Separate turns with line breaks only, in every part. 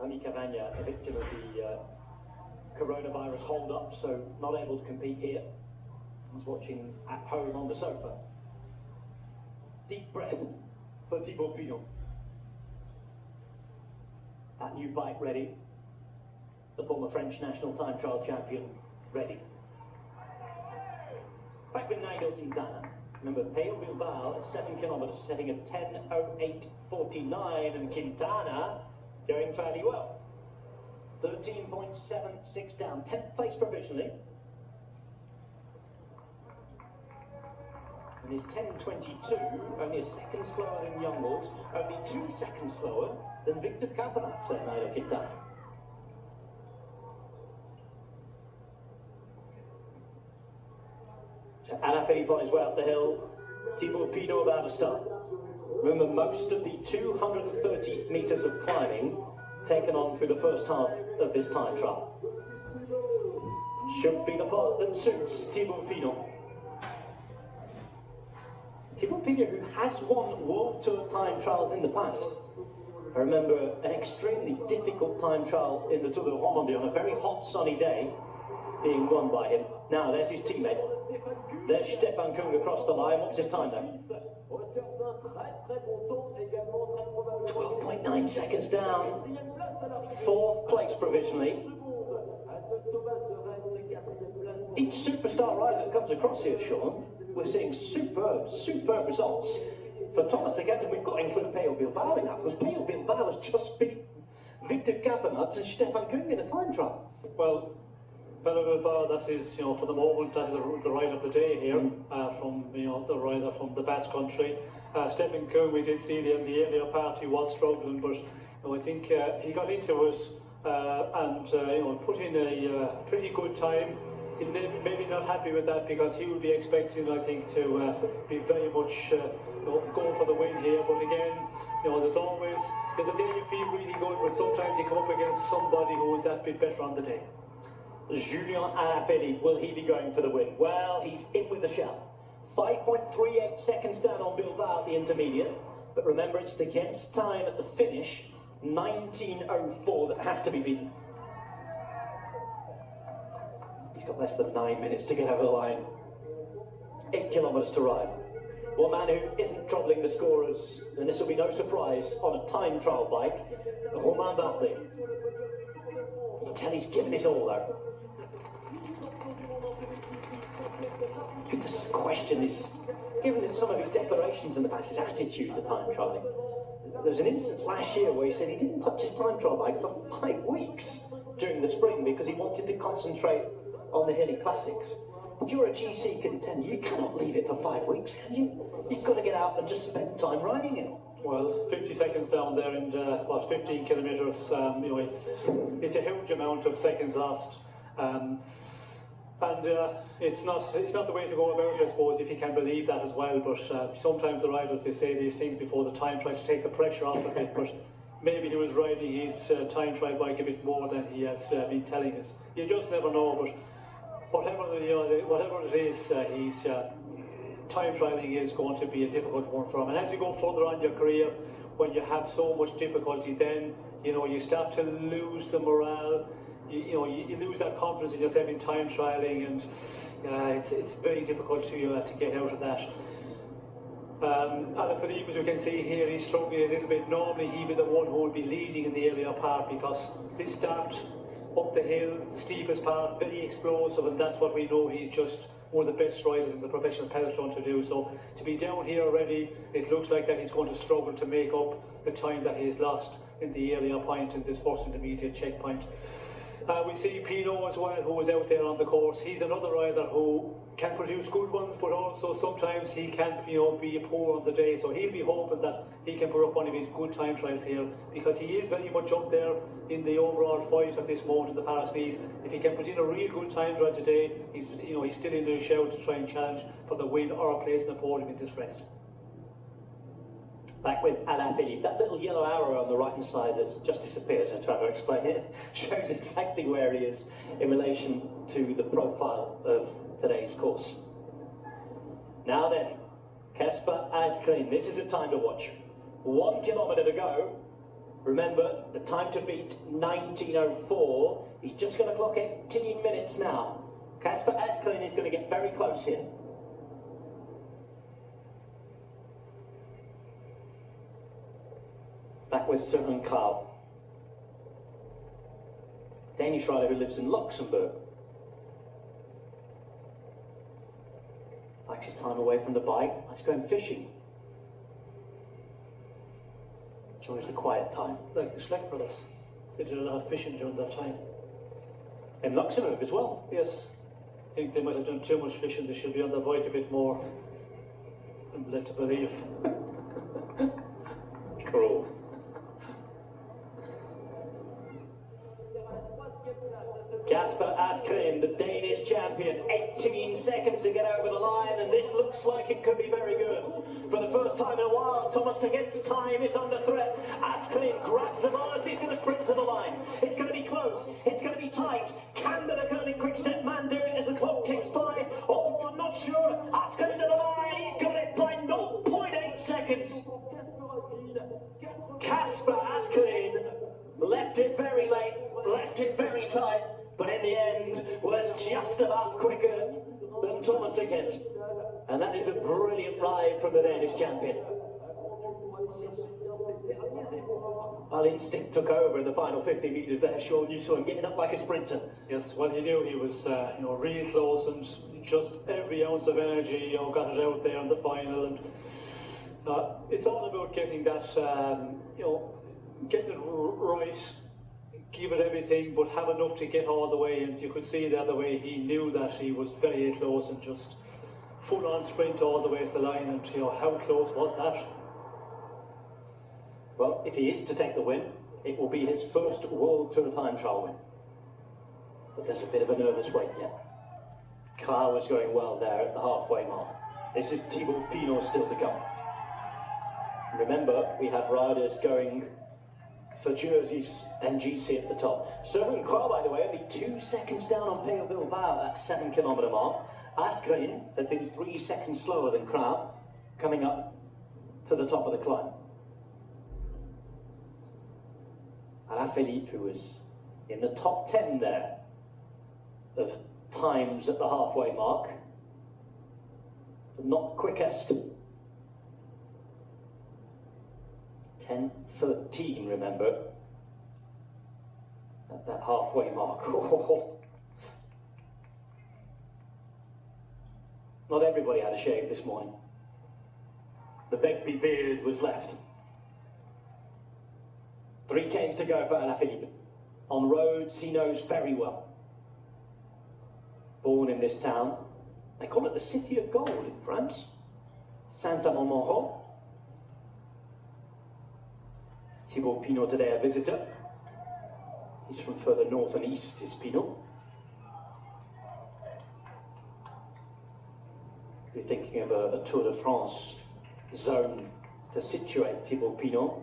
Rami Cavagna, a victim of the coronavirus hold-up, so not able to compete here. He's watching at home on the sofa. Deep breath for Thibaut Pinot. That new bike ready. The former French national time trial champion ready. Back with Nairo Quintana. Remember, Pello Bilbao at 7 kilometers, setting a 10:08:49, and Quintana going fairly well. 13.76 down, 10th place provisionally. And his 10:22, only a second slower than Youngles, only 2 seconds slower than Victor Campenaerts at Nairo Quintana. So Alaphilippe on his way up the hill, Thibaut Pinot about to start. Remember, most of the 230 metres of climbing taken on through the first half of this time trial. Should be the part that suits Thibaut Pinot. Thibaut Pinot, who has won World Tour time trials in the past. I remember an extremely difficult time trial in the Tour de Romandie on a very hot sunny day being won by him. Now there's his teammate. There's Stefan Kung across the line. What's his time though? 12.9 seconds down. 4th place provisionally. Each superstar rider that comes across here, Sean, we're seeing superb results. For Thomas de Gendt, we've got to include Pello Bilbao in that, because Pello Bilbao has just beat Victor Campenaerts and Stefan Kung in a time trial.
Well, Pello Bilbao, that is, for the moment, that is the ride of the day here, from, the rider from the Basque Country. Stefan Kung, we did see in the earlier part, he was struggling, but I think he got into it and put in a pretty good time. He's maybe not happy with that, because he would be expecting, I think, to be very much going for the win here. But again, there's a day you feel really good, but sometimes you come up against somebody who is that bit better on the day.
Julien Alaphilippe, will he be going for the win? Well, he's in with the shout. 5.38 seconds down on Bilbao at the intermediate, but remember, it's de Gendt's time at the finish, 19:04, that has to be beaten. He's got less than 9 minutes to get over the line. 8 kilometers to ride. One man who isn't troubling the scorers, and this will be no surprise, on a time trial bike, Romain Bardet. You can tell he's given his all though. The question is, given some of his declarations in the past, his attitude to time trialing. There was an instance last year where he said he didn't touch his time trial bike for 5 weeks during the spring because he wanted to concentrate on the hilly classics. If you're a GC contender, you cannot leave it for 5 weeks, can you? You've got to get out and just spend time riding it.
Well, 50 seconds down there and 15 kilometres, it's a huge amount of seconds lost. It's not the way to go about it, I suppose, if you can believe that as well. But sometimes the riders, they say these things before the time trial to take the pressure off of it. But maybe he was riding his time trial bike a bit more than he has been telling us. You just never know. But whatever it is, his time trialing is going to be a difficult one for him. And as you go further on your career, when you have so much difficulty, then you start to lose the morale. You lose that confidence in yourself in time trialing, and it's very difficult to get out of that. Alaphilippe, as you can see here, he's struggling a little bit. Normally he'd be the one who would be leading in the earlier part, because this start up the hill, the steepest part, very explosive, and that's what we know he's just one of the best riders in the professional peloton to do. So to be down here already, it looks like that he's going to struggle to make up the time that he's lost in the earlier point, in this first intermediate checkpoint. We see Pinot as well, who is out there on the course. He's another rider who can produce good ones, but also sometimes he can, be poor on the day. So he'll be hoping that he can put up one of his good time trials here, because he is very much up there in the overall fight at this moment in the Paris-Nice. If he can put in a real good time trial today, he's still in the shout to try and challenge for the win or a place in the podium in this race. Back with Alaphilippe. That little yellow arrow on the right-hand side that's just disappeared, as I try to explain it, shows exactly where he is in relation to the profile of today's course. Now then, Kasper Asgreen. This is a time to watch. 1 kilometre to go.
Remember, the time to beat 1904. He's just going to clock 18 minutes now. Kasper Asklin is going to get very close here. Back with Søren KRAGH. Danish rider who lives in Luxembourg. Likes his time away from the bike. Likes going fishing. Enjoys the quiet time.
Like the Schleck brothers. They did a lot of fishing during that time.
In Luxembourg as well.
Yes. I think they might have done too much fishing. They should be on the bike a bit more. I'm led to believe.
Cruel. Kasper Asklin, the Danish champion, 18 seconds to get over the line, and this looks like it could be very good. For the first time in a while, Thomas Against time is under threat. Asklin grabs the bars, he's going to sprint to the line. It's going to be close, it's going to be tight. Can the Koenig Quickstep man do it as the clock ticks by? Oh, I'm not sure. Asklin to the line, he's got it by 0.8 seconds. Kasper Asklin left it very late, left it very tight, but in the end was just about quicker than Thomas Against. And that is a brilliant ride from the Danish champion. Well, instinct took over in the final 50 metres there, Sean. You saw him getting up like a sprinter.
Yes, well, he knew he was, real close, and just every ounce of energy, got it out there in the final. And it's all about getting that, getting it right, give it everything, but have enough to get all the way. And you could see the other way he knew that he was very close, and just full-on sprint all the way to the line. And how close was that?
Well, if he is to take the win, it will be his first World Tour time trial win. But there's a bit of a nervous wait yet. KRAGH was going well there at the halfway mark. This is Thibaut Pinot still to come. Remember, we have riders going for jerseys and GC at the top. Søren KRAGH, by the way, only 2 seconds down on Peo Bilbao at 7 kilometre mark. Asklin had been 3 seconds slower than KRAGH, coming up to the top of the climb. Philippe, who was in the top 10 there of times at the halfway mark, but not quickest. 10:13, remember, at that halfway mark. Not everybody had a shave this morning. The Begbie beard was left. 3 Ks to go for Alaphilippe. On roads he knows very well. Born in this town, they call it the City of Gold in France. Saint-Amand-Montrond. Thibaut Pinot today a visitor. He's from further north and east, is Pinot. You're thinking of a Tour de France zone to situate Thibaut Pinot.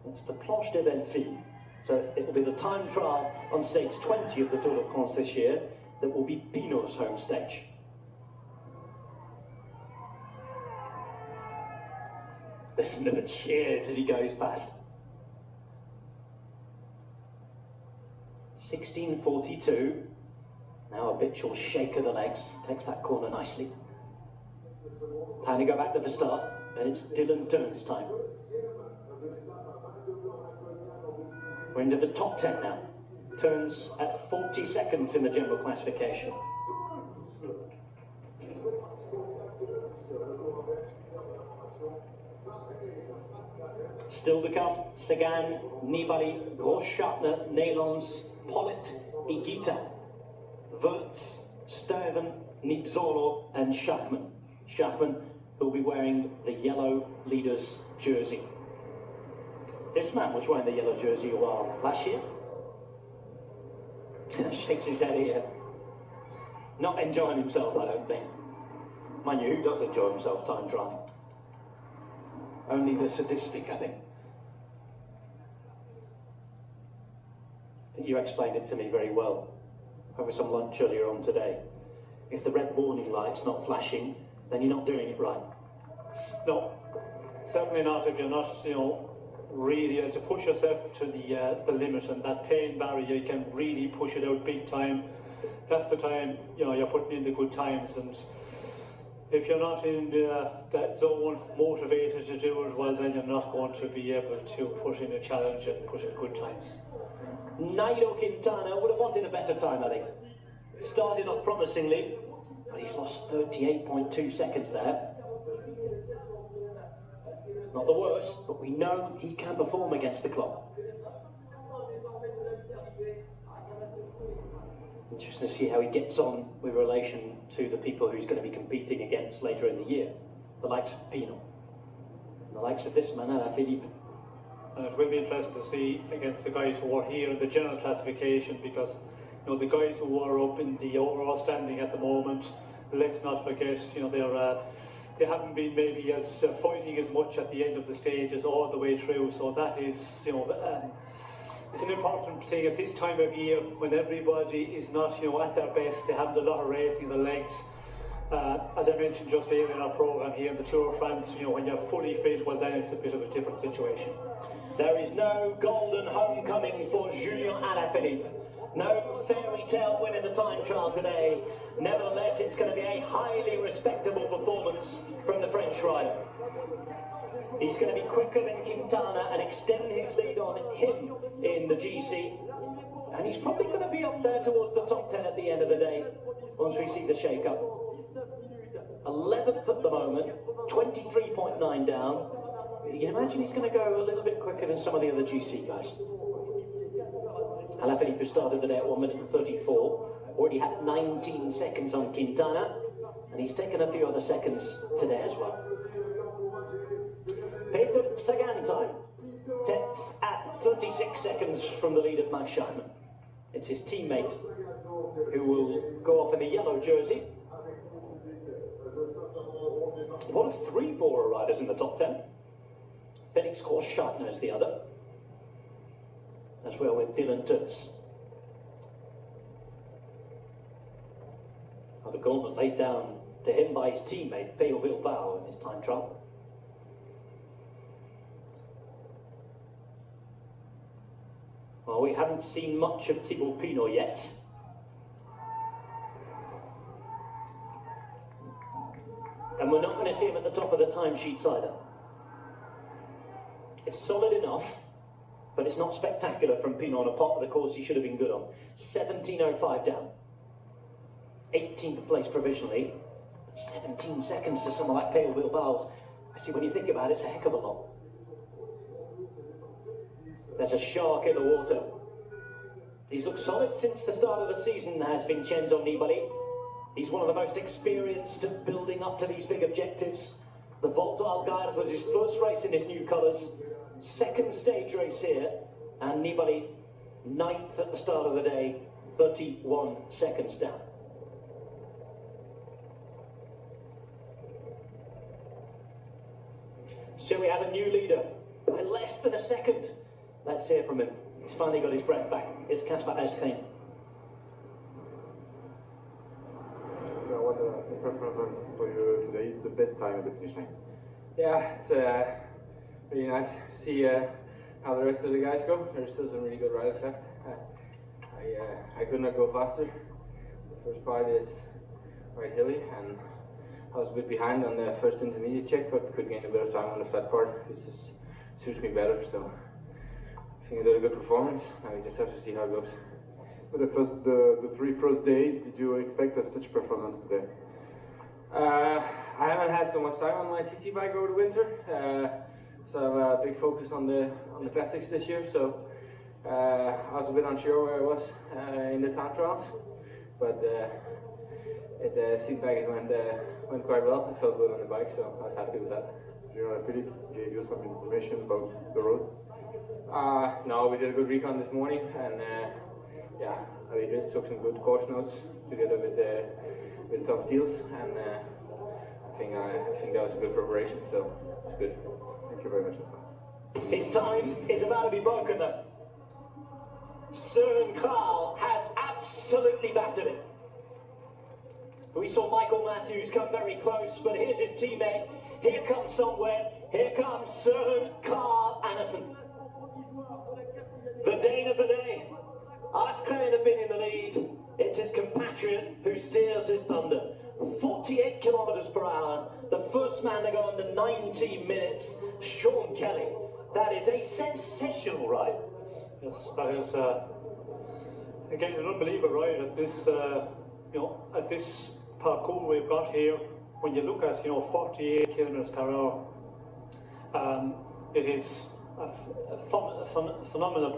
It's the Planche des Belles Filles. So it will be the time trial on stage 20 of the Tour de France this year that will be Pinot's home stage. Listen to the cheers as he goes past. 16:42. Now habitual shake of the legs. Takes that corner nicely. Time to go back to the start. And it's Dylan Turn's time. We're into the top 10 now. Turns at 40 seconds in the general classification. Still to come, Sagan, Nibali, GROSSSCHARTNER, Nederlands, Pollitt, Higuita, Wurtz, Stuyven, Nizzolo and SCHACHMANN. SCHACHMANN who'll be wearing the yellow leader's jersey. This man was wearing the yellow jersey a while last year. Shakes his head here. Not enjoying himself, I don't think. Mind you, who does enjoy himself time trialing? Only the sadistic, I think. I think you explained it to me very well over some lunch earlier on today. If the red warning light's not flashing, then you're not doing it right.
No, certainly not if you're not, really to push yourself to the limit, and that pain barrier, you can really push it out big time. That's the time, you know, you're putting in the good times, and if you're not in that zone, motivated to do it, well then you're not going to be able to put in a challenge and put in good times.
Nairo Quintana would have wanted a better time, I think. Started off promisingly, but he's lost 38.2 seconds there. Not the worst, but we know he can perform against the clock. Interesting to see how he gets on with relation to the people who's going to be competing against later in the year. The likes of Pinot, the likes of this man, Alaphilippe.
And it will be interesting to see against the guys who are here in the general classification, because you know the guys who are up in the overall standing at the moment, let's not forget, you know, they haven't been maybe as fighting as much at the end of the stages all the way through. So that is, you know, it's an important thing at this time of year when everybody is not, you know, at their best. They haven't a lot of racing in the legs. As I mentioned just earlier in our programme here in the Tour of France, you know, when you're fully fit, well then it's a bit of a different situation.
There is no golden homecoming for Julien Alaphilippe. No fairy tale win in the time trial today. Nevertheless, it's going to be a highly respectable performance from the French rider. He's going to be quicker than Quintana and extend his lead on him in the GC. And he's probably going to be up there towards the top 10 at the end of the day, once we see the shake-up. 11th at the moment, 23.9 down. You can imagine he's going to go a little bit quicker than some of the other GC guys. Alaphilippe, who started the day at 1 minute and 34, already had 19 seconds on Quintana, and he's taken a few other seconds today as well. Peter Sagan time, 10th at 36 seconds from the lead of Max SCHACHMANN. It's his teammate who will go off in the yellow jersey. One of 3 BORA riders in the top 10. Felix GROSSSCHARTNER is the other, as well with Dylan Tutz. Now the gauntlet laid down to him by his teammate, Pello Bilbao, in his time trial. Well, we haven't seen much of Thibaut Pinot yet. And we're not going to see him at the top of the timesheets either. It's solid enough, but it's not spectacular from Pinot on a part of the course he should have been good on. 17.05 down. 18th place provisionally. 17 seconds to someone like Pello Bilbao's. Actually, when you think about it, it's a heck of a lot. There's a shark in the water. He's looked solid since the start of the season, has Vincenzo Nibali. He's one of the most experienced at building up to these big objectives. The Volta Algarve was his first race in his new colours. Second stage race here, and Nibali 9th at the start of the day, 31 seconds down. So we have a new leader by less than a second. Let's hear from him. He's finally got his breath back. It's Kasper Asgreen.
What the performance for you today is the best time at the finish line?
Yeah, it's really nice to see how the rest of the guys go. There's still some really good riders left. I could not go faster. The first part is quite hilly, and I was a bit behind on the first intermediate check, but could gain a bit of time on the flat part, which just suits me better. So I think I did a good performance. Now we just have to see how it goes.
For the 3 first days, did you expect such performance today?
I haven't had so much time on my TT bike over the winter, so I have a big focus on the classics this year. So I was a bit unsure where I was in the time trials, but it seemed like it went quite well. I felt good on the bike, so I was happy with that.
Felix gave you some information about the road?
No, we did a good recon this morning, and yeah, we just took some good course notes together with top deals, and I think that was a good preparation, so it's good.
Thank you very much.
His time is about to be broken though. Søren has absolutely battered it. We saw Michael Matthews come very close, but here's his teammate. Here comes SUNWEB. Here comes Søren Andersen. The Dane of the day. HANSGROHE have been in the lead. It's his compatriot who steers his thunder. 48 kilometers per hour. The first man to go under 19 minutes. Sean Kelly. That is a sensational ride.
Yes, that is again an unbelievable ride at this at this parcours we've got here. When you look at 48 kilometers per hour, it is a phenomenal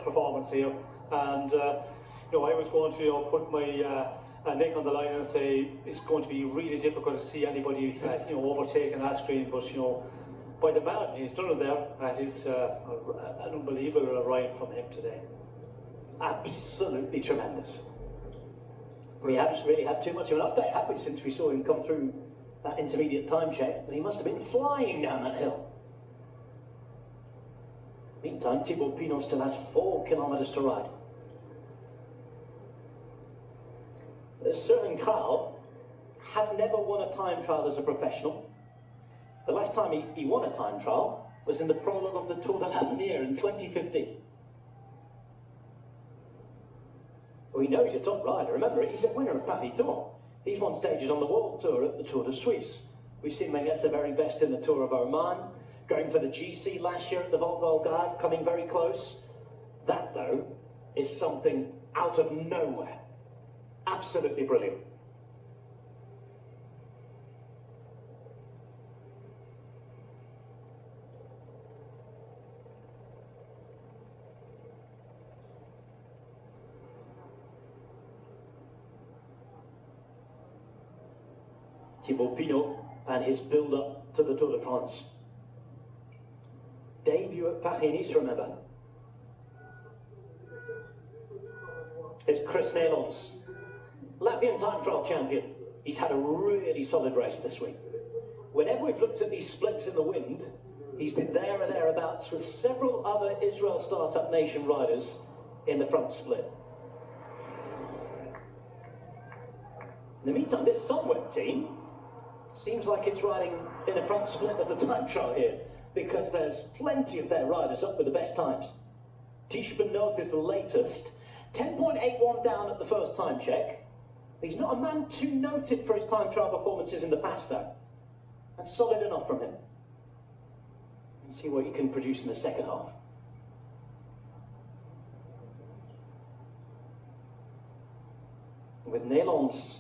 performance here. And I was going to put my neck on the line and say it's going to be really difficult to see anybody overtaking HANSGROHE, but by the margin he's done it there. That is an unbelievable ride from him today.
Absolutely tremendous. We haven't really had too much of an update, have we, since we saw him come through that intermediate time check, but he must have been flying down that hill. Meantime, Thibaut Pinot still has 4 kilometers to ride. Søren KRAGH has never won a time trial as a professional. The last time he won a time trial was in the prologue of the Tour de l'Avenir in 2015. Well, he knows he's a top rider. Remember, he's a winner of Paris Tour. He's won stages on the World Tour at the Tour de Suisse. We've seen him against the very best in the Tour of Oman, going for the GC last year at the Volta Algarve, coming very close. That, though, is something out of nowhere. Absolutely brilliant. Thibaut Pinot and his build-up to the Tour de France. Debut at Paris-Nice, remember. It's Chris Neilons, Latvian time trial champion. He's had a really solid race this week. Whenever we've looked at these splits in the wind, he's been there or thereabouts with several other Israel Startup Nation riders in the front split. In the meantime, this SUNWEB team seems like it's riding in the front split of the time trial here, because there's plenty of their riders up with the best times. Tish Benoit is the latest, 10.81 down at the first time check. He's not a man too noted for his time trial performances in the past, though. That's solid enough from him. Let's see what he can produce in the second half. With Neilons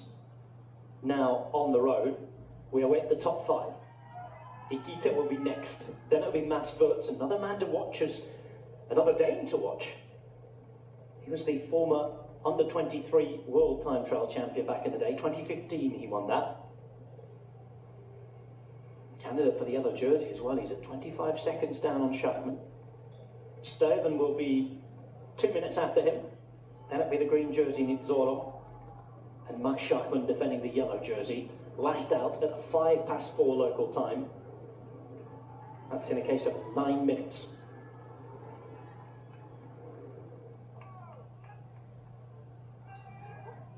now on the road, we await the top 5. Ikita will be next. Then it'll be Mads Wirtz, another man to watch, another Dane to watch. He was the former under-23 World Time Trial champion back in the day. 2015 he won that. Candidate for the yellow jersey as well. He's at 25 seconds down on SCHACHMANN. Steven will be 2 minutes after him. Then it'll be the green jersey Nizzolo. And Max SCHACHMANN defending the yellow jersey. Last out at 4:05 local time. That's in a case of 9 minutes.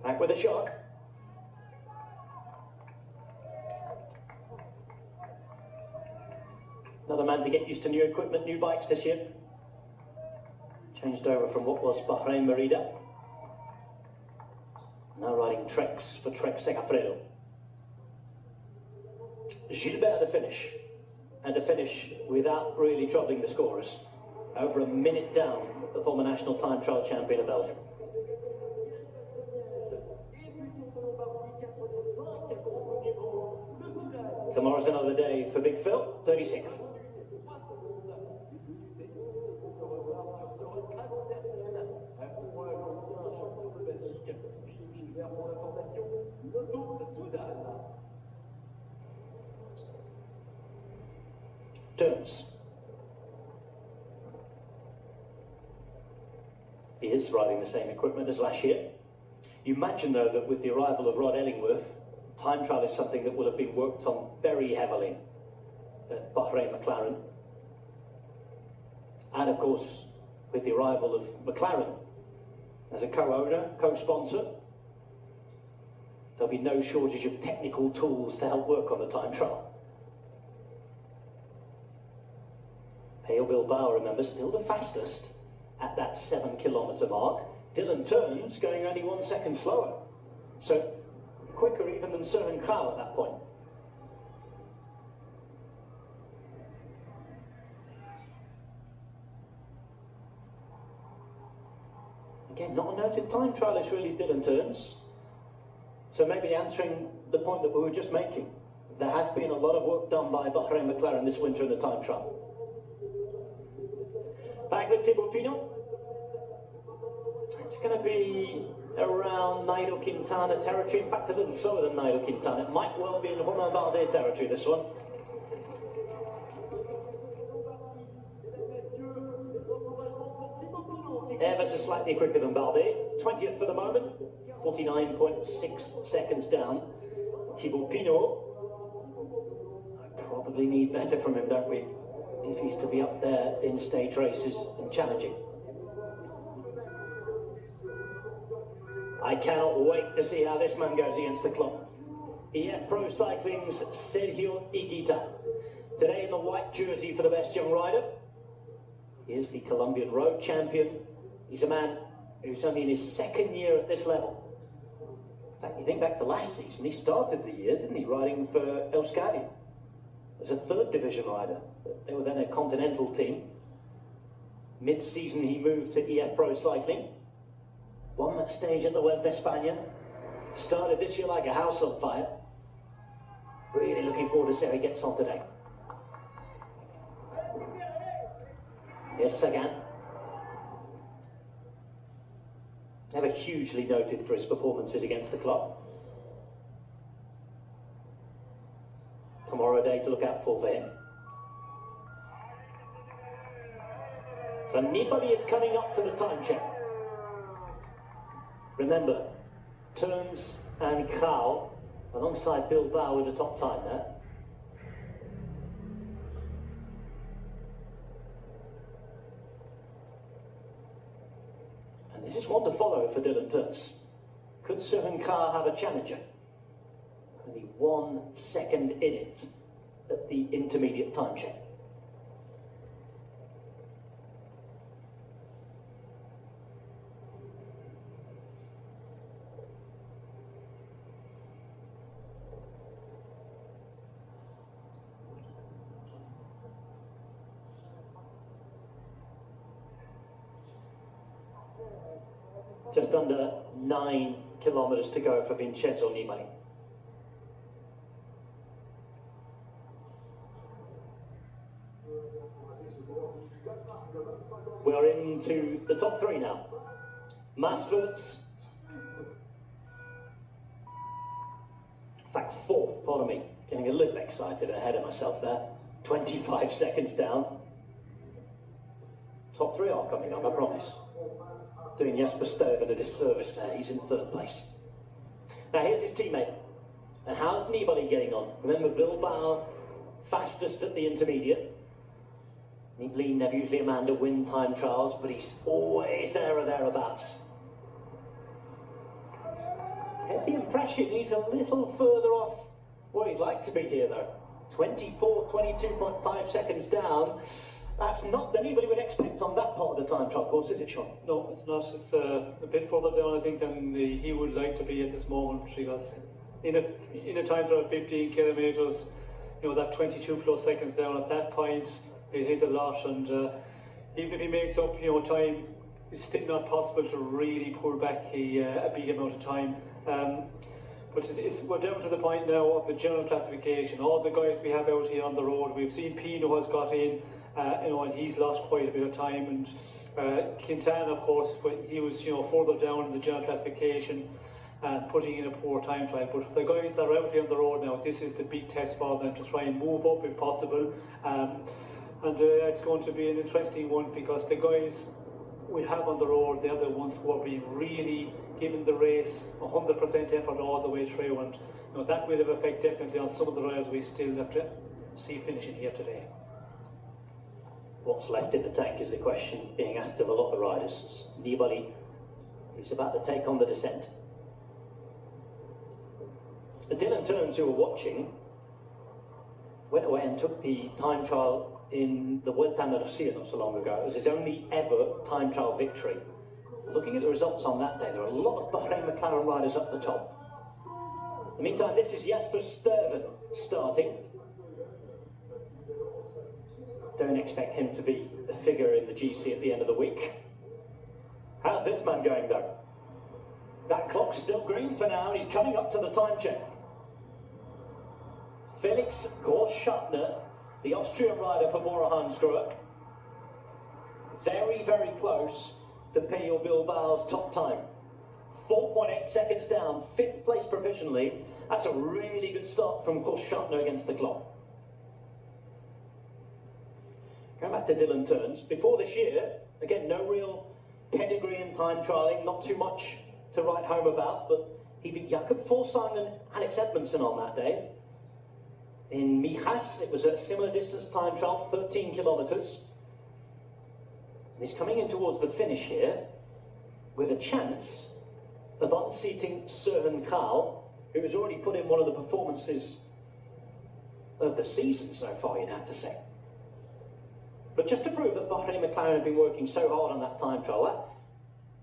Back with a shock. Another man to get used to new equipment, new bikes this year. Changed over from what was Bahrain Merida. Now riding Treks for Trek Segafredo. Gilbert to finish. And to finish without really troubling the scorers. Over a minute down, the former national time trial champion of Belgium. Tomorrow's another day for Big Phil, 36th. Turns. He is riding the same equipment as last year. You imagine, though, that with the arrival of Rod Ellingworth, time trial is something that will have been worked on very heavily at Bahrain McLaren. And of course, with the arrival of McLaren as a co-owner, co-sponsor, there'll be no shortage of technical tools to help work on the time trial. Pale Bilbao, remember, still the fastest at that 7-kilometre mark. Dylan Turns going only 1 second slower. So quicker even than Søren KRAGH at that point. Again, not a noted time trialist really, Dylan Turns. So maybe answering the point that we were just making, there has been a lot of work done by Bahrain McLaren this winter in the time trial. Back with Thibaut Pinot. It's going to be around Nairo Quintana territory, in fact a little slower than Nairo Quintana. It might well be in Romain Bardet territory, this one. Ever so slightly quicker than Bardet, 20th for the moment, 49.6 seconds down. Thibaut Pinot, I probably need better from him, don't we, if he's to be up there in stage races and challenging. I cannot wait to see how this man goes against the clock. EF Pro Cycling's Sergio Higuita, today in the white jersey for the best young rider. Here's the Colombian road champion. He's a man who's only in his second year at this level. In fact, you think back to last season, he started the year, didn't he, riding for Euskadi as a third division rider. They were then a continental team. Mid-season he moved to EF Pro Cycling, won that stage at the Web d'Espagne, started this year like a house on fire. Really looking forward to see how he gets on today. Here's Sagan. Never hugely noted for his performances against the clock. Tomorrow a day to look out for him. So Nibali is coming up to the time check. Remember, Turns and KRAGH alongside Bilbao with the top time there. And this is one to follow for Dylan Turns. Could Søren KRAGH have a challenger? Only 1 second in it at the intermediate time check. Just under 9 kilometres to go for Vincenzo Nibali. We are into the top 3 now. Masfords, in fact 4th, pardon me, getting a little excited and ahead of myself there. 25 seconds down. Top 3 are coming up, I promise. Doing Jesper Stuyven a disservice there, he's in 3rd place. Now here's his teammate. And how's Nibali getting on? Remember Bilbao, fastest at the intermediate. Nibali never usually a man to win time trials, but he's always there or thereabouts. I get the impression he's a little further off where he'd like to be here though. 22.5 seconds down. That's not that anybody would expect on that part of the time trial course, is it, Sean?
No, it's not. It's a bit further down, I think, than he would like to be at this moment, because in a time trial of 15 kilometres, you know, that 22 plus seconds down at that point, it is a lot, and even if he makes up, you know, time, it's still not possible to really pull back a big amount of time. But we're down to the point now of the general classification. All the guys we have out here on the road, we've seen Pino has got in, you know, and he's lost quite a bit of time. And Quintana, of course, he was, you know, further down in the general classification and putting in a poor time trial. But for the guys that are out here on the road now, this is the big test for them to try and move up if possible. And it's going to be an interesting one, because the guys we have on the road, they're the ones who are being really giving the race 100% effort all the way through, and you know, that will have effect definitely on some of the riders we still have to see finishing here today.
What's left in the tank is the question being asked of a lot of riders. Nibali is about to take on the descent. Dylan Turns, who were watching, went away and took the time trial in the Vuelta a Andalucía not so long ago. It was his only ever time trial victory. Looking at the results on that day, there are a lot of Bahrain McLaren riders up the top. In the meantime, this is Jasper Stuyven starting. Don't expect him to be a figure in the GC at the end of the week. How's this man going though? That clock's still green for now, and he's coming up to the time check. Felix GROSSSCHARTNER, the Austrian rider for BORA HANSGROHE, very, very close to Pello Bilbao's top time. 4.8 seconds down, 5th place provisionally. That's a really good start from GROSSSCHARTNER against the clock. Going back to Dylan Teuns, before this year, again, no real pedigree in time trialling, not too much to write home about, but he beat Jakob Fuglsang and Alex Edmondson on that day. In Mijas, it was a similar distance time trial, 13 kilometres. And he's coming in towards the finish here with a chance of unseating Søren, who has already put in one of the performances of the season so far, you'd have to say. But just to prove that Bahrain McLaren have been working so hard on that time trial,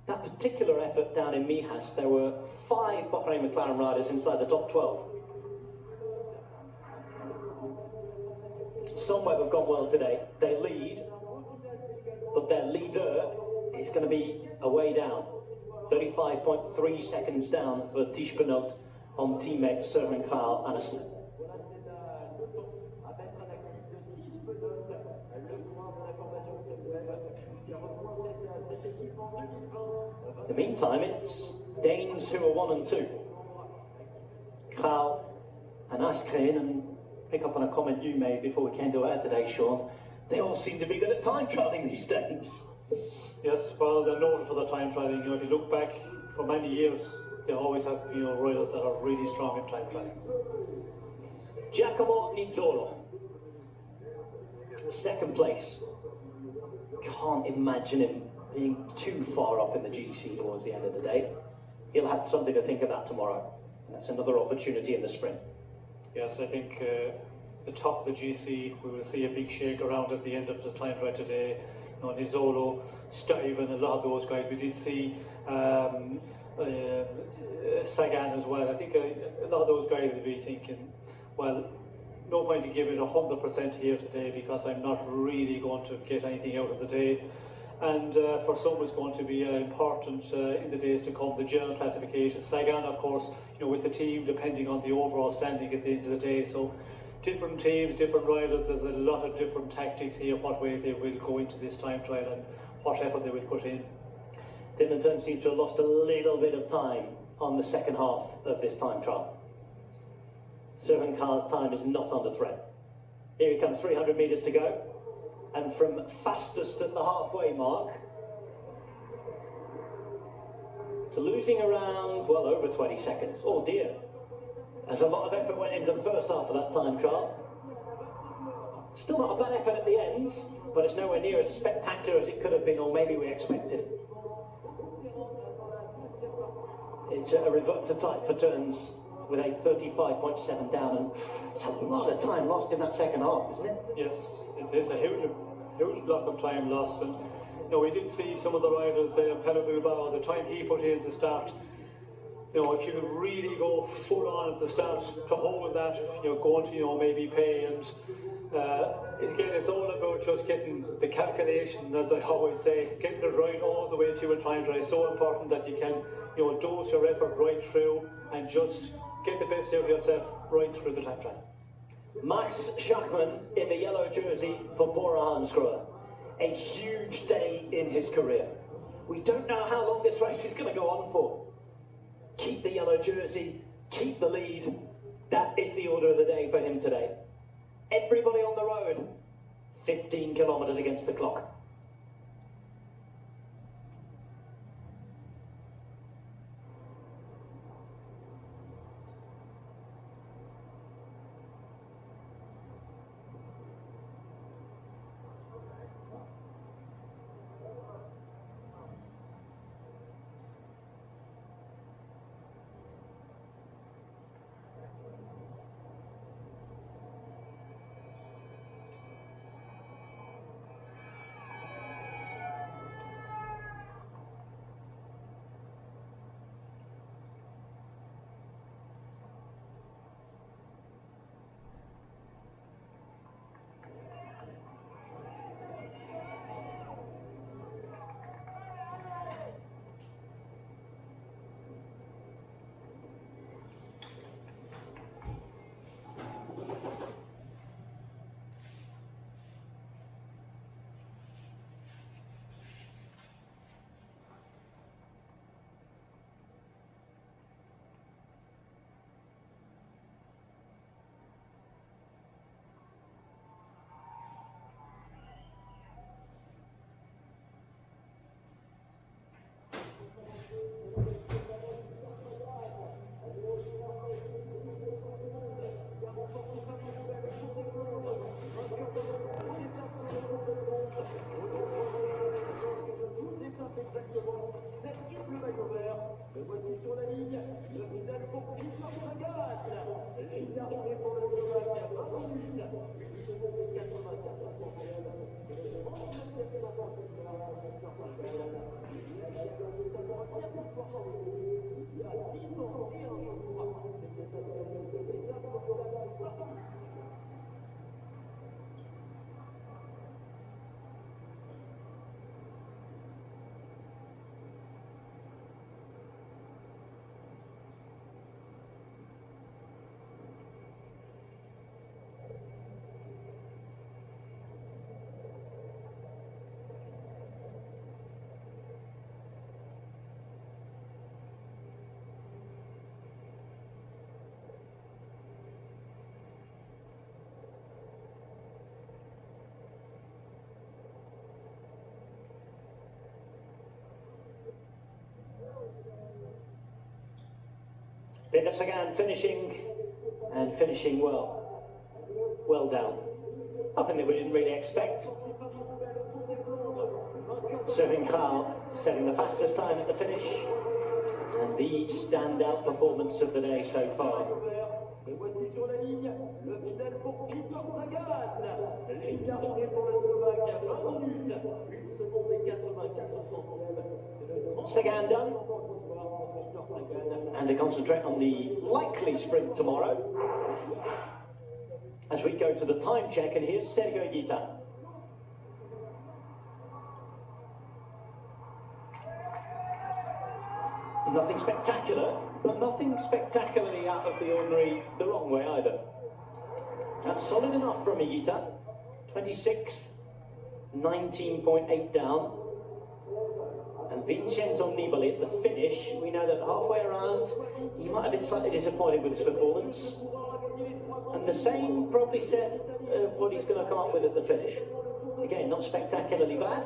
that particular effort down in Mijas, there were 5 Bahrain McLaren riders inside the top 12. SUNWEB have gone well today. They lead, but their leader is going to be a way down. 35.3 seconds down for Tischbenot on teammate Søren Andersen. In the meantime, it's Danes who are 1 and 2. KRAGH and HANSGROHE, and pick up on a comment you made before we came to air today, Sean. They all seem to be good at time trialling these days.
Yes, well, they're known for their time trialling. You know, if you look back for many years, they always have, you know, riders that are really strong in time trialling.
Giacomo Nizzolo, 2nd place. Can't imagine him being too far up in the GC towards the end of the day. He'll have something to think about tomorrow. That's another opportunity in the sprint.
Yes, I think the top of the GC, we will see a big shake around at the end of the time trial today. You know, Nizzolo, Stuyven, a lot of those guys. We did see Sagan as well. I think a lot of those guys will be thinking, well, no point to give it 100% here today because I'm not really going to get anything out of the day. And for some it's going to be important in the days to come, the general classification. Sagan, of course, you know, with the team, depending on the overall standing at the end of the day. So different teams, different riders, there's a lot of different tactics here, what way they will go into this time trial and what effort they will put in.
Dylan Teuns seems to have lost a little bit of time on the second half of this time trial. Søren time is not under threat. Here he comes, 300 metres to go. And from fastest at the halfway mark to losing around, well, over 20 seconds. Oh dear. As a lot of effort went into the first half of that time trial. Still not a bad effort at the end, but it's nowhere near as spectacular as it could have been, or maybe we expected. It's a revert to type for Teuns with a 35.7 down, and it's a lot of time lost in that second half, isn't it?
Yes, it is a huge block of time lost. And you know, we did see some of the riders there, Pello Bilbao, the time he put in to start. You know, if you could really go full on at the start to hold that, you know, going to, you know, maybe pay. And again, it's all about just getting the calculation, as I always say, getting it right all the way to a time trial. It's so important that you can, you know, dose your effort right through and just get the best out of yourself right through the time trial.
Max SCHACHMANN in the yellow jersey for BORA HANSGROHE. A huge day in his career. We don't know how long this race is going to go on for. Keep the yellow jersey, keep the lead. That is the order of the day for him today. Everybody on the road, 15 kilometres against the clock. Sagan finishing, and finishing well. Well done. Nothing that we didn't really expect. Søren setting the fastest time at the finish, and the standout performance of the day so far. Sagan done. And to concentrate on the likely sprint tomorrow as we go to the time check, and here's Sergio Higuita. Nothing spectacular, but nothing spectacularly out of the ordinary the wrong way either. That's solid enough from Higuita. 26, 19.8 down. And Vincenzo Nibali at the finish, we know that halfway around he might have been slightly disappointed with his performance. And the same probably said of what he's going to come up with at the finish. Again, not spectacularly bad,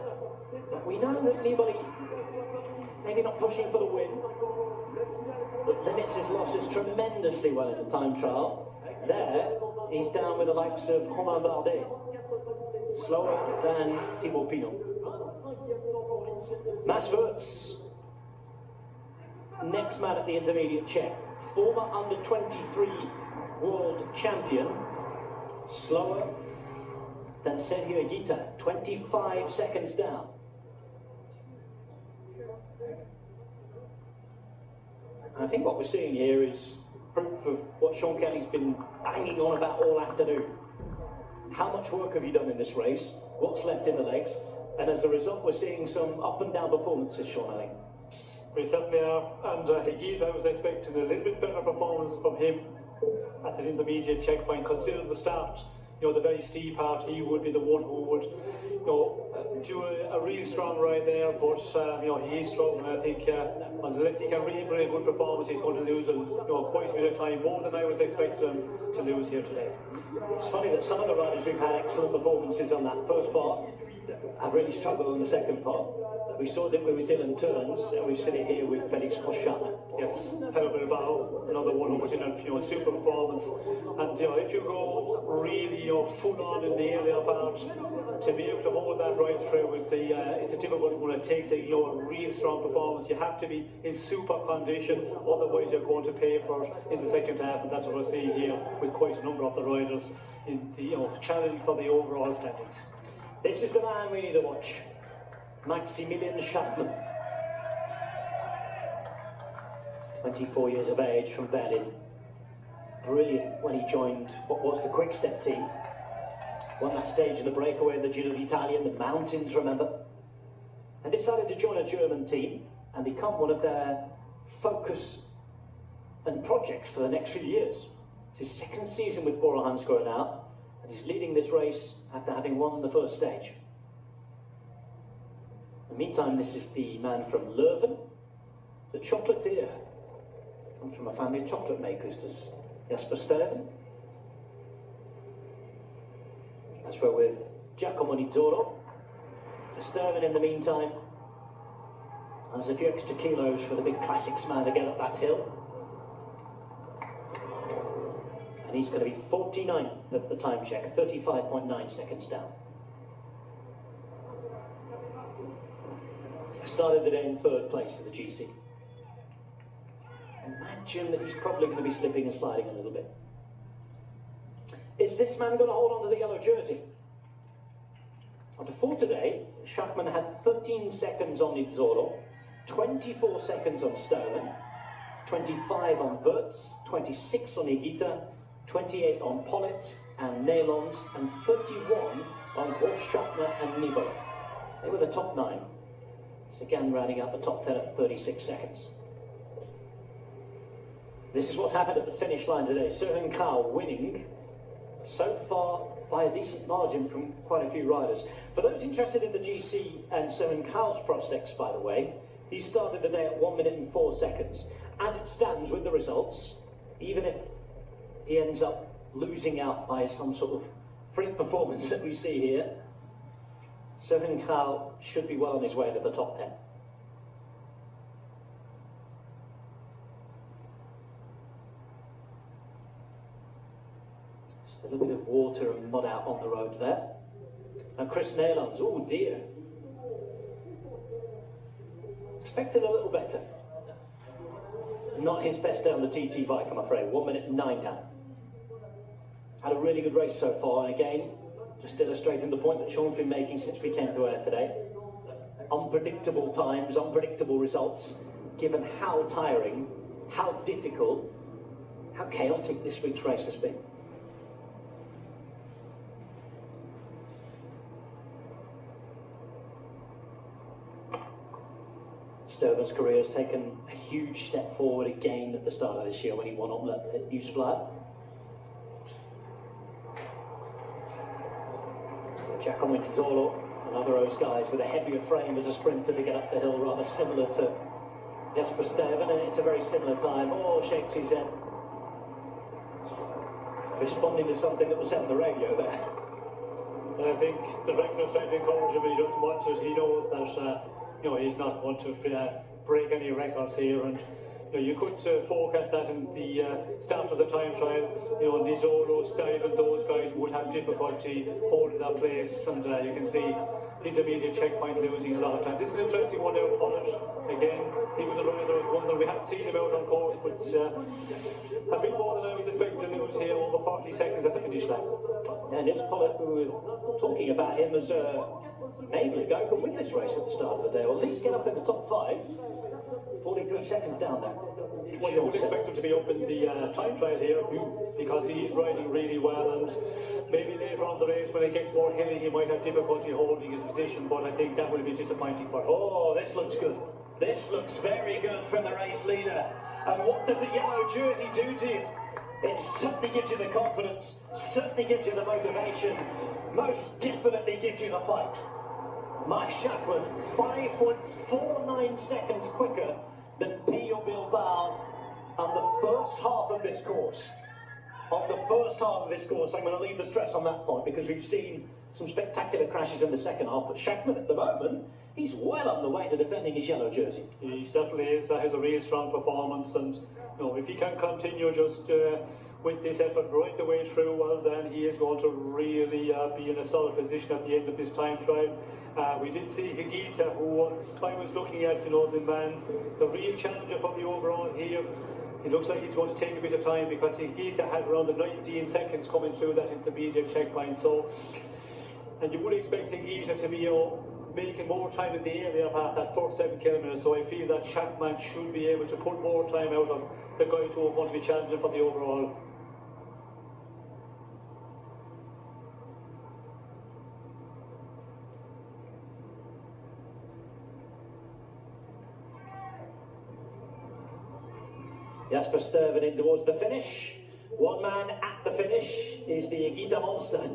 but we know that Nibali, maybe not pushing for the win, but limits his losses tremendously well in the time trial. There, he's down with the likes of Romain Bardet, slower than Thibaut Pinot. Mats Wirtz, next man at the intermediate check, former under-23 world champion, slower than Sergio Higuita, 25 seconds down. I think what we're seeing here is proof of what Sean Kelly's been banging on about all afternoon. How much work have you done in this race? What's left in the legs? And as a result, we're seeing some up and down performances, Sean, I think.
We certainly are. And Higuita, I was expecting a little bit better performance from him at the intermediate checkpoint, considering the start. You know, the very steep part, he would be the one who would, you know, do a really strong ride there, but, you know, he is strong, and I think unless he can really bring a good performance, he's going to lose quite a bit of time, more than I was expecting him to lose here today.
It's funny that some of the riders who've had excellent performances on that first part have really struggled on the second part. We saw that with Dylan Turns, and we've seen it here with Felix.
Yes, Herbert Barrow, another one who was in a super performance. And if you go really full on in the earlier part, to be able to hold that right through, it's a difficult one. It takes a real strong performance. You have to be in super condition, otherwise you're going to pay for it in the second half, and that's what we're seeing here with quite a number of the riders in the challenge for the overall standings.
This is the man we need to watch, Maximilian SCHACHMANN. 24 years of age, from Berlin. Brilliant when he joined what was the Quick Step team. Won that stage in the breakaway in the Giro d'Italia in the mountains, remember? And decided to join a German team and become one of their focus and projects for the next few years. It's his second season with BORA HANSGROHE now, and he's leading this race after having won the first stage. In the meantime, this is the man from Leuven, the chocolatier. Comes from a family of chocolate makers, does Jasper Sterven. That's where with Giacomo Nizzolo. Sterven in the meantime has a few extra kilos for the big classics man to get up that hill. And he's going to be 49th at the time check, 35.9 seconds down. Started the day in third place at the GC. Imagine that he's probably going to be slipping and sliding a little bit. Is this man going to hold on to the yellow jersey? And before today, Schachmann had 13 seconds on Nizzolo, 24 seconds on Søren, 25 on Wirtz, 26 on Higuita, 28 on Pollitt and Nederlands, and 31 on GROSSSCHARTNER and Nibali. They were the top 9. Sagan rounding out the top 10 at 36 seconds. This is what's happened at the finish line today. Søren KRAGH winning so far by a decent margin from quite a few riders. For those interested in the GC and Søren KRAGH's prospects, by the way, he started the day at 1 minute and 4 seconds. As it stands with the results, even if he ends up losing out by some sort of freak performance that we see here, Søren KRAGH should be well on his way to the top 10. Still a bit of water and mud out on the road there. And Chris Nederlands, oh dear. Expected a little better. Not his best down the TT bike, I'm afraid. 1 minute and 9 down. Had a really good race so far, and again, just illustrating the point that Sean's been making since we came to air today. Unpredictable times, unpredictable results, given how tiring, how difficult, how chaotic this week's race has been. Sturben's career has taken a huge step forward again at the start of this year when he won on at Nieuwsblad. Giacomo Nizzolo, another of those guys with a heavier frame as a sprinter to get up the hill, rather similar to Jesper Stuyven, and it's a very similar time. Oh, shakes his head. Responding to something that was said on the radio there.
I think the director's trying to encourage him, he just wants it. He knows that you know, he's not going to break any records here, and you know, you could forecast that in the start of the time trial. You know, Nizzolo, Stuyven, those guys would have difficulty holding their place, and you can see intermediate checkpoint losing a lot of time. This is an interesting one there, Pollitt. Again, he was a rider that was wondering. We haven't seen him out on course, but a bit more than I was expecting to lose here, over 40 seconds at the finish line.
And it's Pollitt who were talking about him as maybe a guy who can win this race at the start of the day, or at least get up in the top 5. 43 seconds down there.
Well, you would expect him to be up in the time trial here, because he is riding really well, and maybe later on the race when it gets more hilly he might have difficulty holding his position, but I think that will be disappointing for him.
Oh, this looks good. This looks very good from the race leader. And what does a yellow jersey do to you? It certainly gives you the confidence, certainly gives you the motivation, most definitely gives you the fight. Mark Schachmann, 5.49 seconds quicker than Pio Bilbao on the first half of this course. On the first half of this course, I'm going to leave the stress on that point because we've seen some spectacular crashes in the second half, but Schachmann at the moment, he's well on the way to defending his yellow jersey.
He certainly is. That has a really strong performance, and you know, if he can continue just with this effort right the way through, well then he is going to really be in a solid position at the end of this time trial. We did see Higuita, who I was looking at, you know, the real challenger for the overall here. It looks like he's going to take a bit of time because Higuita had around the 19 seconds coming through that intermediate checkpoint. So, and you would expect Higuita to be, you know, making more time in the earlier part, that first 7 kilometres. So I feel that Schachmann should be able to put more time out of the guys who are going to be challenging for the overall.
Jesper Stuyven in towards the finish. One man at the finish is the Higuita monster.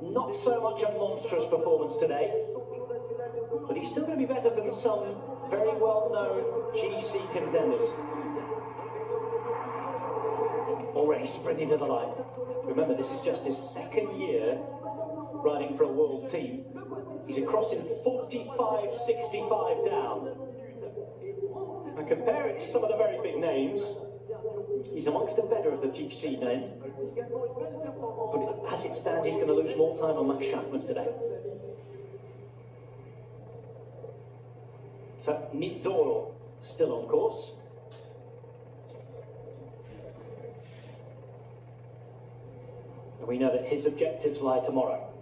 Not so much a monstrous performance today, but he's still going to be better than some very well-known GC contenders. Already sprinting to the line. Remember, this is just his second year riding for a world team. He's across in 45.65 down. And compare it to some of the very big names, he's amongst the better of the GC men. But as it stands, he's going to lose more time on Max Schachmann today. So Nizzolo still on course. And we know that his objectives lie tomorrow.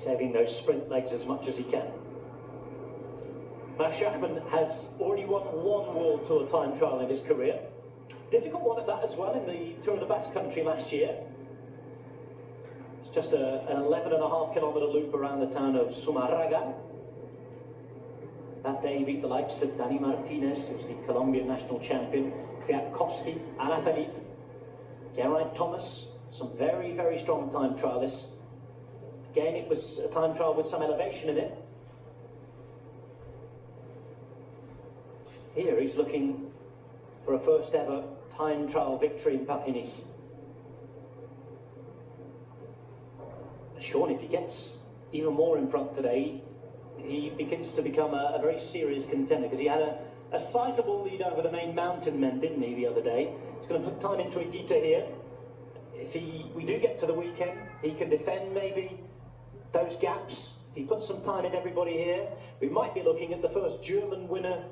saving those sprint legs as much as he can. SCHACHMANN has already won one World Tour time trial in his career. Difficult one at that as well in the Tour of the Basque Country last year. It's just an 11.5 kilometre loop around the town of Zumarraga. That day he beat the likes of Dani Martinez, who's the Colombian national champion, Kwiatkowski, Alaphilippe, Geraint Thomas, some very, very strong time trialists. Again, it was a time trial with some elevation in it. Here he's looking for a first ever time trial victory in Paris. Sean, if he gets even more in front today, he begins to become a very serious contender, because he had a sizable lead over the main mountain men, didn't he, the other day? He's going to put time into Igita here. If we do get to the weekend, he can defend maybe those gaps. He puts some time in everybody here. We might be looking at the first German winner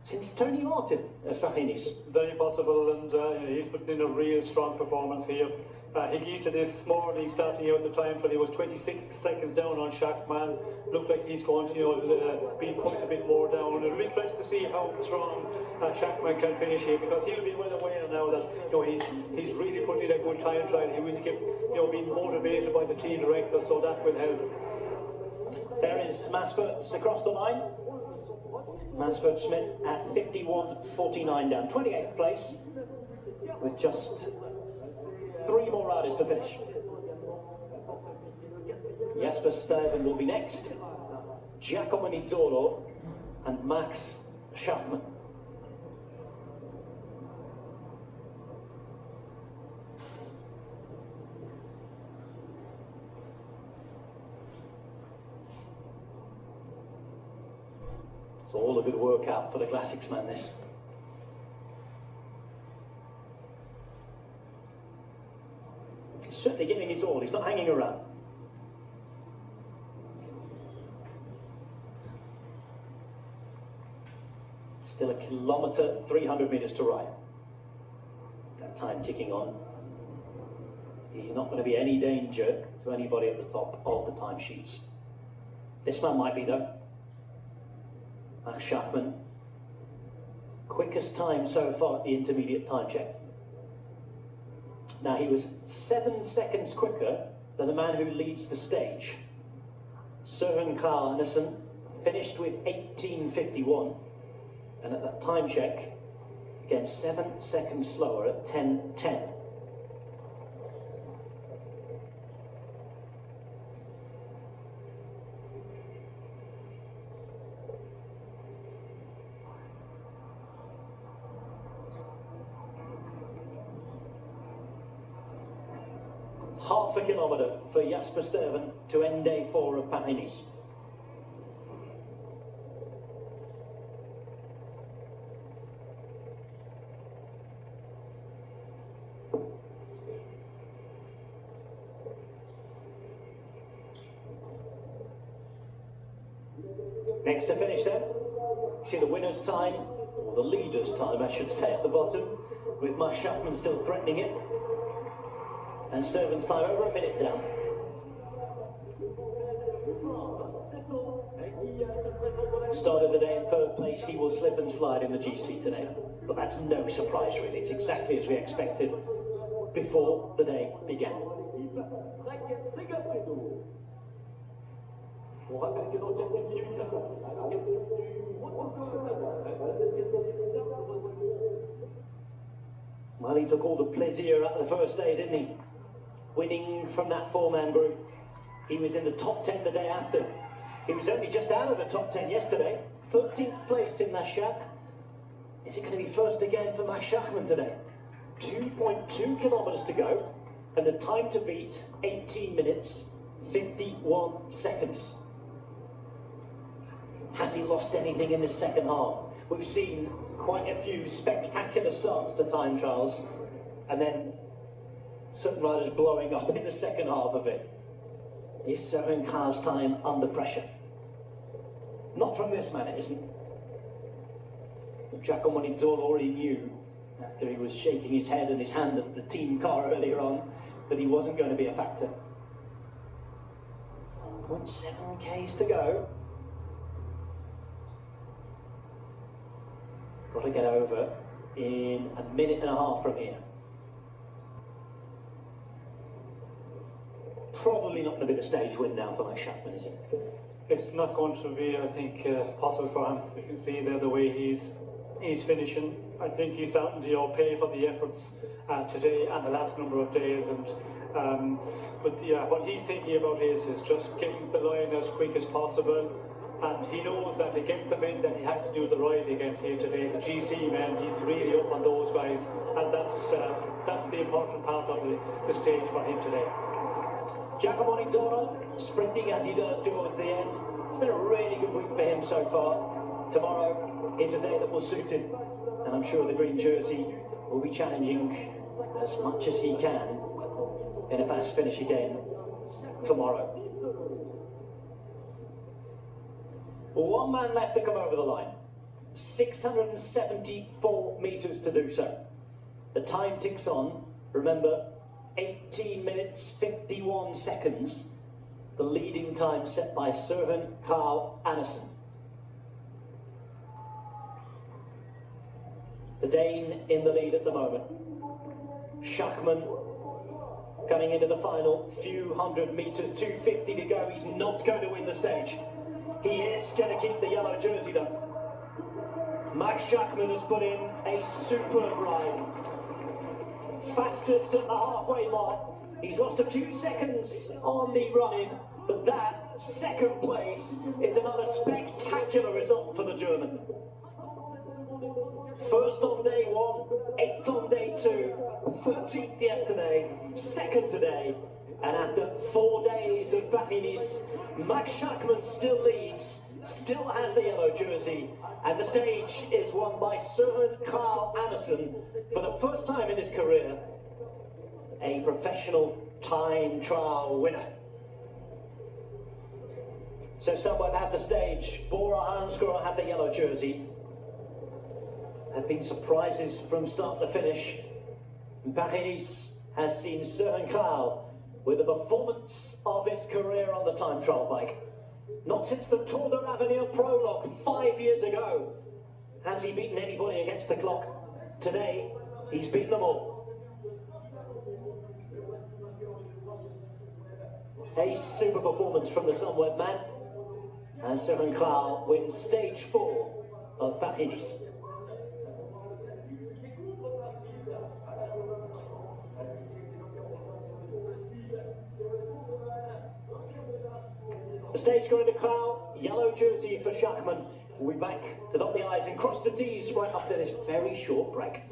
since Tony Martin at Paris.
Very possible, and he's put in a real strong performance here. Higita this morning, starting out the time for he was 26 seconds down on SCHACHMANN. Looked like he's going to be quite a bit more down. It'll be interesting to see how strong SCHACHMANN can finish here, because he'll be well aware now that he's really put in a good time trial. He will keep being motivated by the team director, so that will help.
There is Masford across the line. Masford Smith at 51.49 down, 28th place, with just 3 more riders to finish. Jesper Stuyven will be next, Giacomo Nizzolo and Max SCHACHMANN. It's all a good workout for the Classics man, this. He's certainly giving his all, he's not hanging around. Still 1 kilometre, 300 metres to ride. That time ticking on. He's not going to be any danger to anybody at the top of the timesheets. This man might be though. SCHACHMANN, quickest time so far at the intermediate time check. Now he was 7 seconds quicker than the man who leads the stage. Søren Andersen finished with 18.51, and at that time check, again 7 seconds slower at 10.10. Half a kilometre for Jesper Stuyven to end day 4 of Paris. Next to finish then, see the winner's time, or the leader's time I should say, at the bottom, with SCHACHMANN still threatening it. And Stuyven's time over a minute down. Start of the day in 3rd place, he will slip and slide in the GC today. But that's no surprise really, it's exactly as we expected before the day began. Well, he took all the plaisir out of the first day, didn't he? Winning from that 4-man group. He was in the top 10 the day after. He was only just out of the top 10 yesterday. 13th place in Naschat. Is it going to be first again for SCHACHMANN today? 2.2 kilometres to go, and the time to beat, 18 minutes, 51 seconds. Has he lost anything in the second half? We've seen quite a few spectacular starts to time trials, and then certain riders blowing up in the second half of it. Is Søren KRAGH's time under pressure? Not from this man, it isn't. Giacomo Nizzolo already knew, after he was shaking his head and his hand at the team car earlier on, that he wasn't going to be a factor. 1.7 Ks to go. Got to get over in a minute and a half from here. Probably not going to be the stage win now for Max SCHACHMANN, is it?
It's not going to be, I think, possible for him. You can see there the way he's finishing. I think he's starting to pay for the efforts today and the last number of days. But what he's thinking about is just getting to the line as quick as possible. And he knows that against the men that he has to do the ride against here today, the GC men, he's really up on those guys. And that's the important part of the stage for him today.
Montrond sprinting as he does towards the end. It's been a really good week for him so far. Tomorrow is a day that will suit him, and I'm sure the green jersey will be challenging as much as he can in a fast finish again tomorrow. One man left to come over the line. 674 metres to do so. The time ticks on. Remember, 18 minutes 51 seconds, the leading time set by Søren ANDERSEN. The Dane in the lead at the moment. SCHACHMANN coming into the final few hundred metres, 250 to go. He's not going to win the stage. He is going to keep the yellow jersey though. Max SCHACHMANN has put in a superb ride. Fastest at the halfway mark. He's lost a few seconds on the run-in, but that second place is another spectacular result for the German. First on day one, 8th on day two, 14th yesterday, second today, and after 4 days of Paris, Max SCHACHMANN still leads, still has the yellow jersey, and the stage is won by Søren ANDERSEN for the first time in his career, a professional time trial winner. So SUNWEB have the stage, BORA HANSGROHE have the yellow jersey. Have been surprises from start to finish. Paris has seen Søren KRAGH with the performance of his career on the time trial bike. Not since the Tour de l'Avenir prologue 5 years ago has he beaten anybody against the clock. Today, he's beaten them all. A super performance from the SUNWEB man as Søren KRAGH wins stage 4 of Paris. The stage going to KRAGH, yellow jersey for SCHACHMANN. We'll be back to dot the I's and cross the T's right after this very short break.